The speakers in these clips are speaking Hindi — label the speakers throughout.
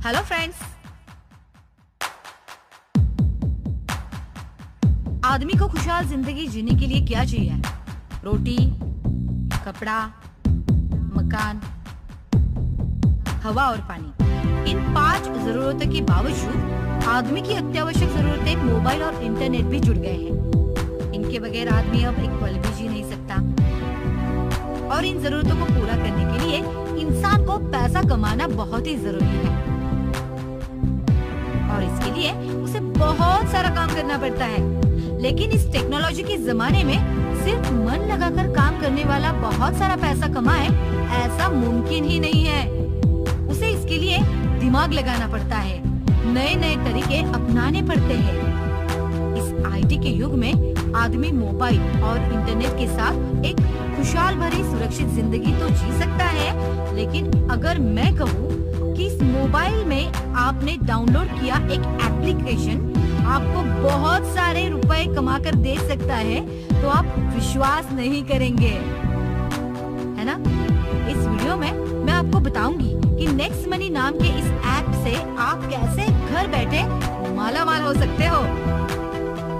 Speaker 1: Hello friends. आदमी को खुशहाल जिंदगी जीने के लिए क्या चाहिए? रोटी, कपड़ा, मकान, हवा और पानी। इन 5 जरूरतों के बावजूद आदमी की अत्यावश्यक जरूरतें मोबाइल और इंटरनेट भी जुड़ गए हैं। इनके बगैर आदमी अब एक पल भी जी नहीं सकता। और इन जरूरतों को पूरा करने के लिए इंसान को पैसा कमाना बहुत ही जरूरी है और इसके लिए उसे बहुत सारा काम करना पड़ता है। लेकिन इस टेक्नोलॉजी के जमाने में सिर्फ मन लगाकर काम करने वाला बहुत सारा पैसा कमाए, ऐसा मुमकिन ही नहीं है। उसे इसके लिए दिमाग लगाना पड़ता है, नए नए तरीके अपनाने पड़ते हैं। इस आईटी के युग में आदमी मोबाइल और इंटरनेट के साथ एक खुशहाल भरी सुरक्षित जिंदगी तो जी सकता है, लेकिन अगर मैं कहूँ कि इस मोबाइल में आपने डाउनलोड किया एक एप्लीकेशन आपको बहुत सारे रुपए कमा कर दे सकता है, तो आप विश्वास नहीं करेंगे, है ना? इस वीडियो में मैं आपको बताऊंगी कि नेक्स्ट मनी नाम के इस ऐप से आप कैसे घर बैठे माला माल हो सकते हो।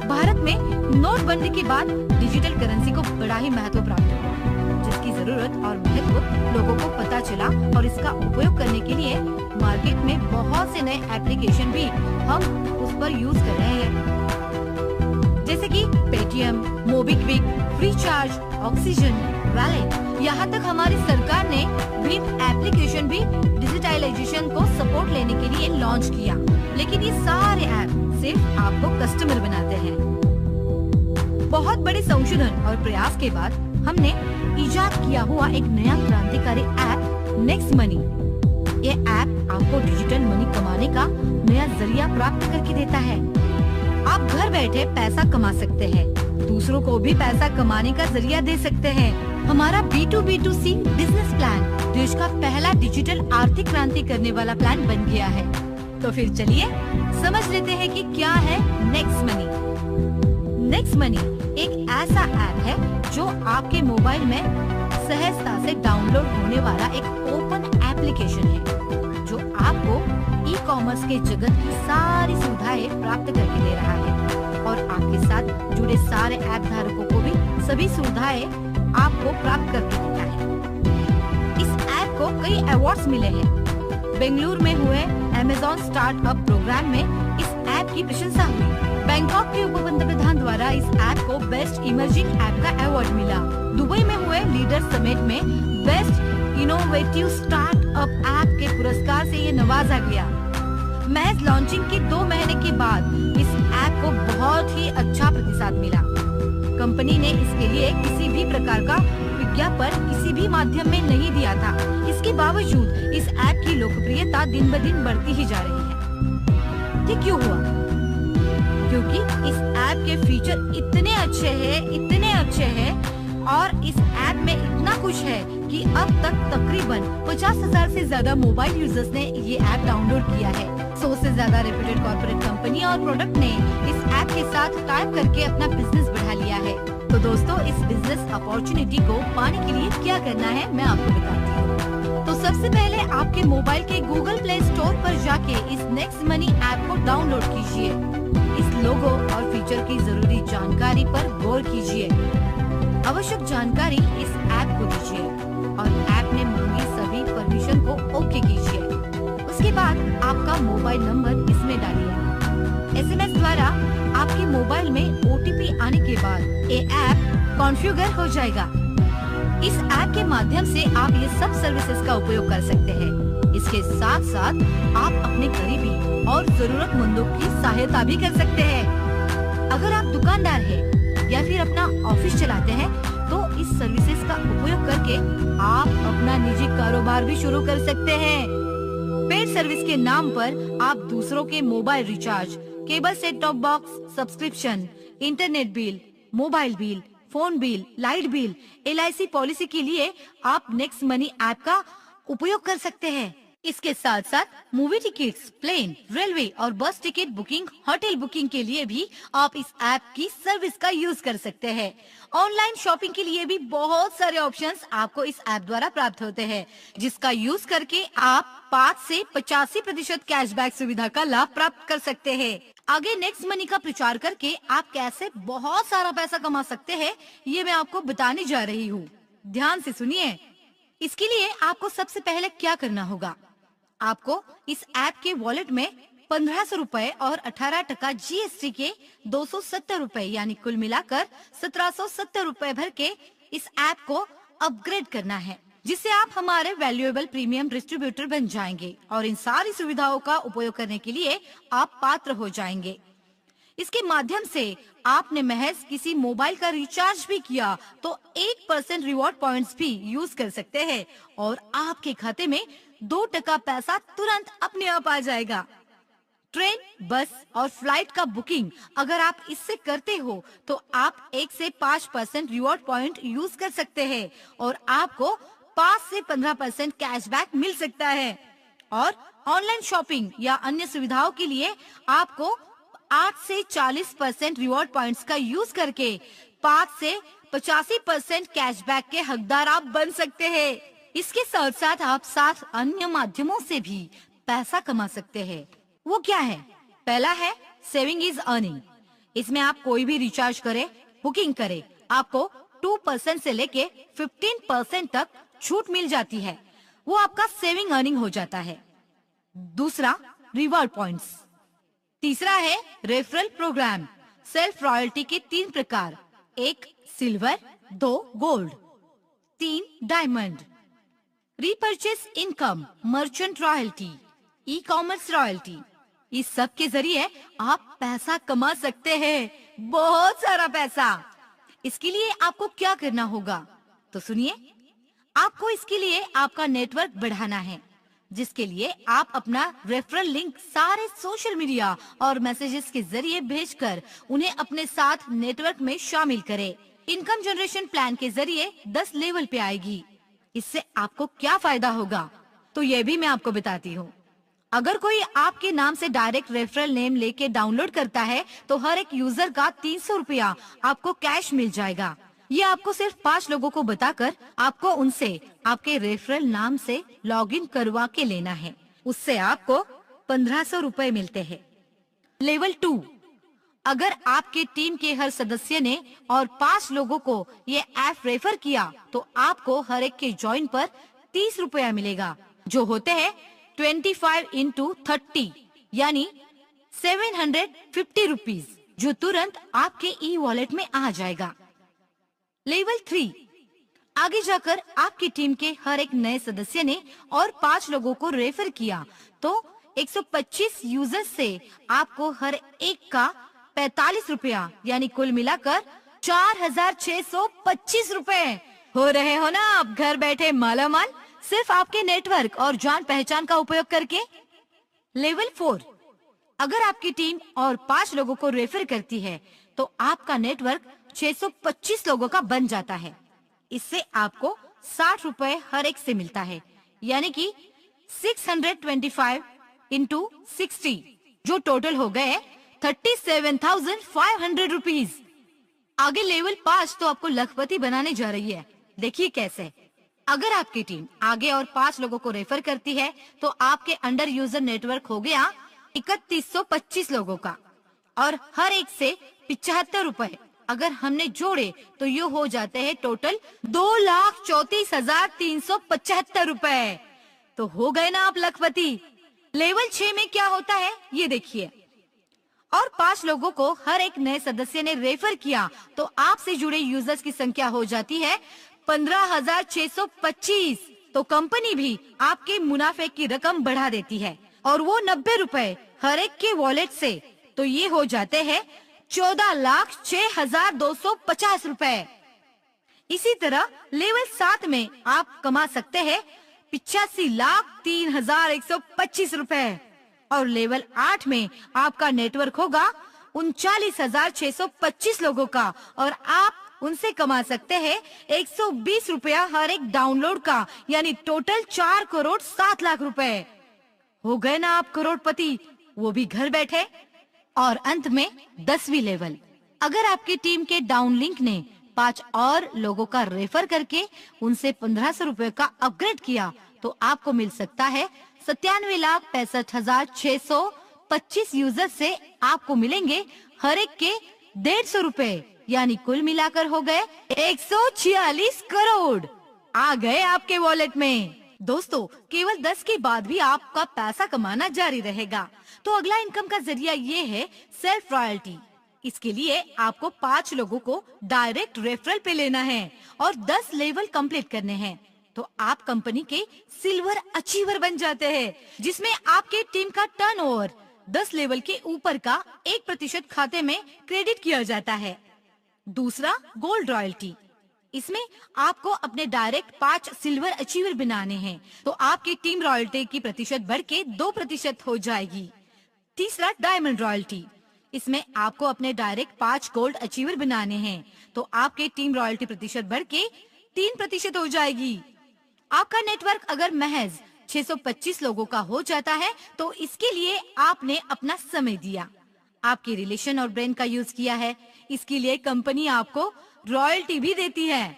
Speaker 1: भारत में नोटबंदी के बाद डिजिटल करेंसी को बड़ा ही महत्व प्राप्त हुआ, जिसकी जरूरत और महत्व लोगों को पता चला और इसका उपयोग करने के लिए मार्केट में बहुत से नए एप्लीकेशन भी हम उस पर यूज कर रहे हैं, जैसे कि Paytm, MobiKwik, Freecharge, oxygen, wallet. यहाँ तक हमारी सरकार ने भीम एप्लीकेशन भी डिजिटलाइजेशन को सपोर्ट लेने के लिए लॉन्च किया। लेकिन ये सारे ऐप सिर्फ आपको कस्टमर बनाते हैं। बहुत बड़े संशोधन और प्रयास के बाद हमने इजाद किया हुआ एक नया क्रांतिकारी ऐप नेक्स्ट मनी। ये ऐप आपको डिजिटल मनी कमाने का नया जरिया प्राप्त करके देता है। आप घर बैठे पैसा कमा सकते हैं, दूसरों को भी पैसा कमाने का जरिया दे सकते हैं। हमारा B2B2C बिजनेस प्लान देश का पहला डिजिटल आर्थिक क्रांति करने वाला प्लान बन गया है। तो फिर चलिए समझ लेते हैं कि क्या है नेक्स्ट मनी। नेक्स्ट मनी एक ऐसा ऐप है जो आपके मोबाइल में सहजता से डाउनलोड होने वाला एक ओपन एप्लीकेशन है, जो आपको ई कॉमर्स के जगत की सारी सुविधाएं प्राप्त करके दे रहा है और आपके साथ जुड़े सारे ऐप धारकों को भी सभी सुविधाएं आपको प्राप्त करके देता है। इस ऐप को कई अवार्ड्स मिले हैं। बेंगलुरु में हुए अमेज़न स्टार्टअप प्रोग्राम में इस ऐप की प्रशंसा हुई। बैंकॉक के उप पंतप्रधान द्वारा इस ऐप को बेस्ट इमर्जिंग ऐप का अवार्ड मिला। दुबई में हुए लीडर समिट में बेस्ट इनोवेटिव स्टार्टअप ऐप के पुरस्कार से ये नवाजा गया। महज लॉन्चिंग के 2 महीने के बाद इस ऐप को बहुत ही अच्छा प्रतिसाद मिला। कंपनी ने इसके लिए किसी भी प्रकार का विज्ञापन किसी भी माध्यम में नहीं दिया था। इसके बावजूद इस ऐप की लोकप्रियता दिन ब दिन बढ़ती ही जा रही है। ये क्यों हुआ? क्योंकि इस ऐप के फीचर इतने अच्छे हैं और इस ऐप में इतना कुछ है कि अब तक तकरीबन 50,000 से ज्यादा मोबाइल यूजर्स ने ये ऐप डाउनलोड किया है। 100 से ज्यादा रेप्यूटेड कॉर्पोरेट कंपनी और प्रोडक्ट ने इस ऐप के साथ टाइप करके अपना बिजनेस बढ़ा लिया है। तो दोस्तों, इस बिजनेस अपॉर्चुनिटी को पाने के लिए क्या करना है मैं आपको बताती हूँ। तो सबसे पहले आपके मोबाइल के गूगल प्ले स्टोर पर जाके इस नेक्स्ट मनी ऐप को डाउनलोड कीजिए। इस लोगो और फीचर की जरूरी जानकारी पर गौर कीजिए। आवश्यक जानकारी इस ऐप को दीजिए और ऐप ने मांगी सभी परमिशन को ओके कीजिए। उसके बाद आपका मोबाइल नंबर इसमें डालिए। SMS द्वारा आपके मोबाइल में OTP आने के बाद ये ऐप कॉन्फ़िगर हो जाएगा। इस ऐप के माध्यम से आप ये सब सर्विसेज का उपयोग कर सकते हैं। इसके साथ साथ आप अपने करीबी और जरूरतमंदों की सहायता भी कर सकते हैं। अगर आप दुकानदार हैं या फिर अपना ऑफिस चलाते हैं, तो इस सर्विसेज का उपयोग करके आप अपना निजी कारोबार भी शुरू कर सकते हैं। पेड सर्विस के नाम पर आप दूसरों के mobile recharge, cable set top box subscription, internet bill, mobile bill, phone bill, light bill, LIC policy के लिए आप नेक्स्ट मनी ऐप का उपयोग कर सकते हैं। इसके साथ साथ मूवी टिकट्स, प्लेन, रेलवे और बस टिकट बुकिंग, होटल बुकिंग के लिए भी आप इस ऐप की सर्विस का यूज कर सकते हैं। ऑनलाइन शॉपिंग के लिए भी बहुत सारे ऑप्शंस आपको इस ऐप द्वारा प्राप्त होते हैं, जिसका यूज करके आप 5 से 85% कैशबैक सुविधा का लाभ प्राप्त कर सकते हैं। आगे नेक्स्ट मनी का प्रचार करके आप कैसे बहुत सारा पैसा कमा सकते हैं, ये मैं आपको बताने जा रही हूँ। ध्यान से सुनिए। इसके लिए आपको सबसे पहले क्या करना होगा, आपको इस ऐप के वॉलेट में 1500 रुपए और 18% GST के 270 रुपए यानी कुल मिलाकर 1770 रुपए भर के इस ऐप को अपग्रेड करना है, जिससे आप हमारे वैल्यूएबल प्रीमियम डिस्ट्रीब्यूटर बन जाएंगे और इन सारी सुविधाओं का उपयोग करने के लिए आप पात्र हो जाएंगे। इसके माध्यम से आपने महज किसी मोबाइल का रिचार्ज भी किया तो 1% रिवॉर्ड पॉइंट्स भी यूज कर सकते हैं और आपके खाते में 2% पैसा तुरंत अपने आप आ जाएगा। ट्रेन, बस और फ्लाइट का बुकिंग अगर आप इससे करते हो तो आप 1 से 5% रिवॉर्ड पॉइंट यूज कर सकते हैं और आपको 5 से 15% कैशबैक मिल सकता है। और ऑनलाइन शॉपिंग या अन्य सुविधाओं के लिए आपको 8 से 40% रिवॉर्ड पॉइंट्स का यूज करके 5 से 85% कैशबैक के हकदार आप बन सकते हैं। इसके साथ साथ आप 7 अन्य माध्यमों से भी पैसा कमा सकते हैं। वो क्या है? पहला है सेविंग इज अर्निंग। इसमें आप कोई भी रिचार्ज करे, बुकिंग करे, आपको 2% से लेके 15% तक छूट मिल जाती है। वो आपका सेविंग अर्निंग हो जाता है। दूसरा, रिवॉर्ड पॉइंट्स। तीसरा है रेफरल प्रोग्राम। सेल्फ रॉयल्टी के 3 प्रकार, 1 silver, 2 gold, 3 diamond. Repurchase income, merchant royalty, e commerce royalty. इस सब के जरिए आप पैसा कमा सकते हैं, बहुत सारा पैसा। इसके लिए आपको क्या करना होगा तो सुनिए। आपको इसके लिए आपका नेटवर्क बढ़ाना है, जिसके लिए आप अपना रेफरल लिंक सारे सोशल मीडिया और मैसेजेस के जरिए भेजकर उन्हें अपने साथ नेटवर्क में शामिल करें। इनकम जनरेशन प्लान के जरिए 10 लेवल पे आएगी। इससे आपको क्या फायदा होगा तो ये भी मैं आपको बताती हूँ। अगर कोई आपके नाम से डायरेक्ट रेफरल नेम लेके डाउनलोड करता है तो हर एक यूजर का 300 रुपया आपको कैश मिल जाएगा। ये आपको सिर्फ 5 लोगों को बताकर आपको उनसे आपके रेफरल नाम से लॉगिन करवा के लेना है। उससे आपको 1500 रुपए मिलते हैं। लेवल 2, अगर आपके टीम के हर सदस्य ने और 5 लोगों को ये ऐप रेफर किया तो आपको हर एक के ज्वाइन पर 30 रुपया मिलेगा, जो होते हैं 25 into 30 यानी 750 रुपीज, जो तुरंत आपके ई वॉलेट में आ जाएगा। लेवल 3, आगे जाकर आपकी टीम के हर एक नए सदस्य ने और 5 लोगों को रेफर किया तो 125 यूजर्स से आपको हर एक का 45 रुपया यानी कुल मिलाकर 4625 रुपए। हो रहे हो ना आप घर बैठे मालामाल, सिर्फ आपके नेटवर्क और जान पहचान का उपयोग करके। लेवल 4, अगर आपकी टीम और 5 लोगों को रेफर करती है तो आपका नेटवर्क 625 लोगों का बन जाता है। इससे आपको 60 रुपए हर एक से मिलता है, यानी कि 625 into 60, जो टोटल हो गए 37,500 रुपीज। आगे लेवल 5 तो आपको लखपति बनाने जा रही है। देखिए कैसे। अगर आपकी टीम आगे और 5 लोगों को रेफर करती है तो आपके अंडर यूजर नेटवर्क हो गया 3125 लोगों का और हर एक से 75 रुपए अगर हमने जोड़े तो ये हो जाते हैं टोटल 2,34,375 रुपए। तो हो गए ना आप लखपति। लेवल 6 में क्या होता है ये देखिए। और 5 लोगों को हर एक नए सदस्य ने रेफर किया तो आपसे जुड़े यूजर्स की संख्या हो जाती है 15,625। तो कंपनी भी आपके मुनाफे की रकम बढ़ा देती है और वो 90 रुपए हर एक के वॉलेट से, तो ये हो जाते हैं 14,06,250 रुपए। इसी तरह लेवल 7 में आप कमा सकते हैं 85,03,125 रुपए और लेवल 8 में आपका नेटवर्क होगा 39,625 लोगों का और आप उनसे कमा सकते हैं 120 रुपया हर एक डाउनलोड का, यानी टोटल 4 करोड़ 7 लाख रुपए। हो गए ना आप करोड़पति, वो भी घर बैठे। और अंत में 10वीं लेवल, अगर आपकी टीम के डाउन लिंक ने 5 और लोगों का रेफर करके उनसे 1500 रुपए का अपग्रेड किया तो आपको मिल सकता है 97,65,625 यूजर से आपको मिलेंगे हर एक के 150 रुपए, यानी कुल मिलाकर हो गए 146 करोड़ आ गए आपके वॉलेट में। दोस्तों, केवल 10 के बाद भी आपका पैसा कमाना जारी रहेगा। तो अगला इनकम का जरिया ये है सेल्फ रॉयल्टी। इसके लिए आपको 5 लोगों को डायरेक्ट रेफरल पे लेना है और 10 लेवल कंप्लीट करने हैं, तो आप कंपनी के सिल्वर अचीवर बन जाते हैं, जिसमें आपके टीम का टर्नओवर 10 लेवल के ऊपर का 1% खाते में क्रेडिट किया जाता है। दूसरा, गोल्ड रॉयल्टी। इसमें आपको अपने डायरेक्ट 5 सिल्वर अचीवर बनाने हैं, तो आपकी टीम रॉयल्टी की प्रतिशत बढ़ के 2% हो जाएगी। तीसरा, डायमंड रॉयल्टी। इसमें आपको अपने डायरेक्ट 5 गोल्ड अचीवर बनाने हैं, तो आपके टीम रॉयल्टी प्रतिशत बढ़ के 3% हो जाएगी। आपका नेटवर्क अगर महज 625 लोगों का हो जाता है तो इसके लिए आपने अपना समय दिया, आपके रिलेशन और ब्रेन का यूज किया है। इसके लिए कंपनी आपको रॉयल्टी भी देती है।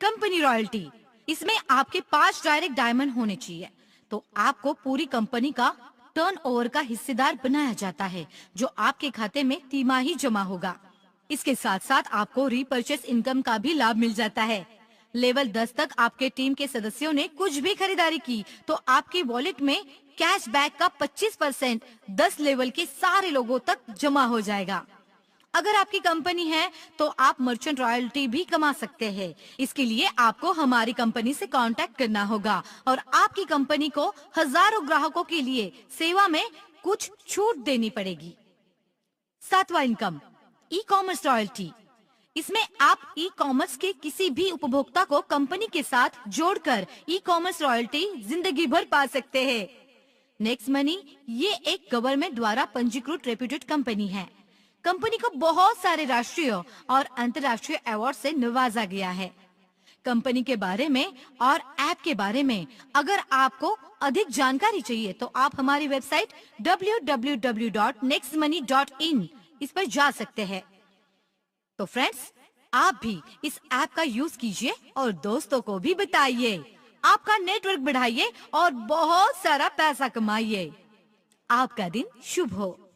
Speaker 1: कंपनी रॉयल्टी, इसमें आपके 5 डायरेक्ट डायमंड होने चाहिए, तो आपको पूरी कंपनी का टर्नओवर का हिस्सेदार बनाया जाता है, जो आपके खाते में तिमाही जमा होगा। इसके साथ साथ आपको रीपर्चेस इनकम का भी लाभ मिल जाता है। लेवल 10 तक आपके टीम के सदस्यों ने कुछ भी खरीदारी की तो आपके वॉलेट में कैशबैक का 25% 10 लेवल के सारे लोगों तक जमा हो जाएगा। अगर आपकी कंपनी है तो आप मर्चेंट रॉयल्टी भी कमा सकते हैं। इसके लिए आपको हमारी कंपनी से कांटेक्ट करना होगा और आपकी कंपनी को हजारों ग्राहकों के लिए सेवा में कुछ छूट देनी पड़ेगी। 7वां इनकम, ई कॉमर्स रॉयल्टी। इसमें आप ई कॉमर्स के किसी भी उपभोक्ता को कंपनी के साथ जोड़कर ई कॉमर्स रॉयल्टी जिंदगी भर पा सकते हैं। नेक्स्ट मनी ये एक गवर्नमेंट द्वारा पंजीकृत रेप्यूटेड कंपनी है। कंपनी को बहुत सारे राष्ट्रीय और अंतर्राष्ट्रीय अवार्ड से नवाजा गया है। कंपनी के बारे में और ऐप के बारे में अगर आपको अधिक जानकारी चाहिए तो आप हमारी वेबसाइट www.nextmoney.in इस पर जा सकते हैं। तो फ्रेंड्स, आप भी इस ऐप का यूज कीजिए और दोस्तों को भी बताइए। आपका नेटवर्क बढ़ाइए और बहुत सारा पैसा कमाइए। आपका दिन शुभ हो।